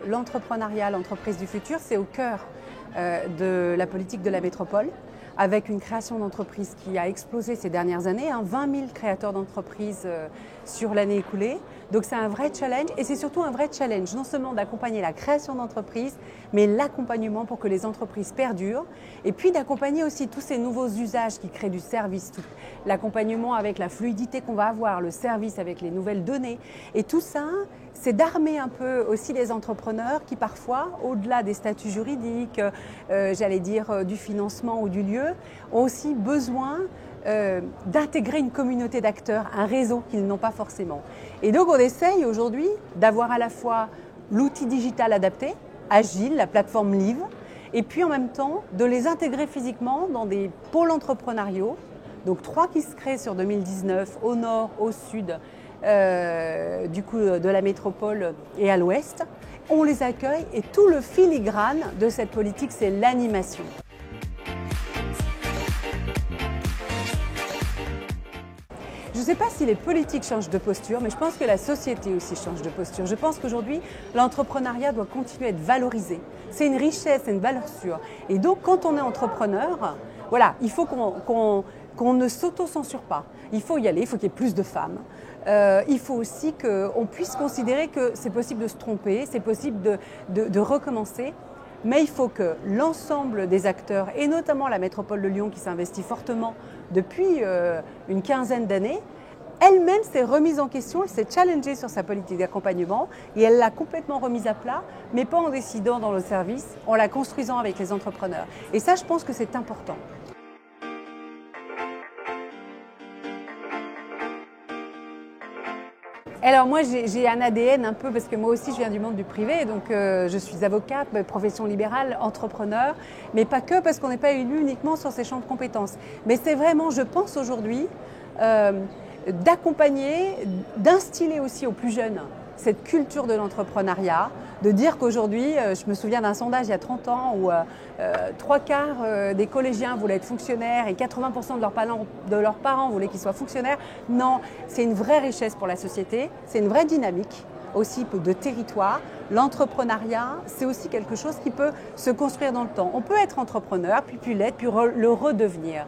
L'entrepreneuriat, l'entreprise du futur, c'est au cœur de la politique de la métropole, avec une création d'entreprises qui a explosé ces dernières années, 20 000 créateurs d'entreprises sur l'année écoulée. Donc c'est un vrai challenge et c'est surtout un vrai challenge, non seulement d'accompagner la création d'entreprises, mais l'accompagnement pour que les entreprises perdurent, et puis d'accompagner aussi tous ces nouveaux usages qui créent du service, l'accompagnement avec la fluidité qu'on va avoir, le service avec les nouvelles données, et tout ça, c'est d'armer un peu aussi les entrepreneurs qui parfois, au-delà des statuts juridiques, du financement ou du lieu, ont aussi besoin d'intégrer une communauté d'acteurs, un réseau qu'ils n'ont pas forcément. Et donc on essaye aujourd'hui d'avoir à la fois l'outil digital adapté, agile, la plateforme Live, et puis en même temps de les intégrer physiquement dans des pôles entrepreneuriaux, donc 3 qui se créent sur 2019 au nord, au sud, de la métropole et à l'ouest. On les accueille et tout le filigrane de cette politique, c'est l'animation. Je ne sais pas si les politiques changent de posture, mais je pense que la société aussi change de posture. Je pense qu'aujourd'hui, l'entrepreneuriat doit continuer à être valorisé. C'est une richesse, c'est une valeur sûre. Et donc, quand on est entrepreneur, voilà, il faut qu'on ne s'auto-censure pas. Il faut y aller, il faut qu'il y ait plus de femmes. Il faut aussi qu'on puisse considérer que c'est possible de se tromper, c'est possible de recommencer. Mais il faut que l'ensemble des acteurs, et notamment la métropole de Lyon qui s'investit fortement depuis une quinzaine d'années, elle-même s'est remise en question, elle s'est challengée sur sa politique d'accompagnement et elle l'a complètement remise à plat, mais pas en décidant dans le service, en la construisant avec les entrepreneurs. Et ça, je pense que c'est important. Alors moi j'ai un ADN un peu, parce que moi aussi je viens du monde du privé, donc je suis avocate, profession libérale, entrepreneur, mais pas que, parce qu'on n'est pas élu uniquement sur ces champs de compétences. Mais c'est vraiment, je pense aujourd'hui, d'accompagner, d'instiller aussi aux plus jeunes cette culture de l'entrepreneuriat, de dire qu'aujourd'hui, je me souviens d'un sondage il y a 30 ans où 3/4 des collégiens voulaient être fonctionnaires et 80% de leurs parents voulaient qu'ils soient fonctionnaires. Non, c'est une vraie richesse pour la société, c'est une vraie dynamique aussi de territoire. L'entrepreneuriat, c'est aussi quelque chose qui peut se construire dans le temps. On peut être entrepreneur, puis l'être, puis le redevenir.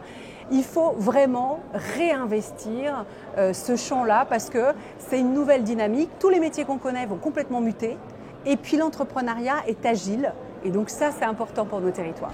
Il faut vraiment réinvestir ce champ-là parce que c'est une nouvelle dynamique. Tous les métiers qu'on connaît vont complètement muter. Et puis l'entrepreneuriat est agile. Et donc ça, c'est important pour nos territoires.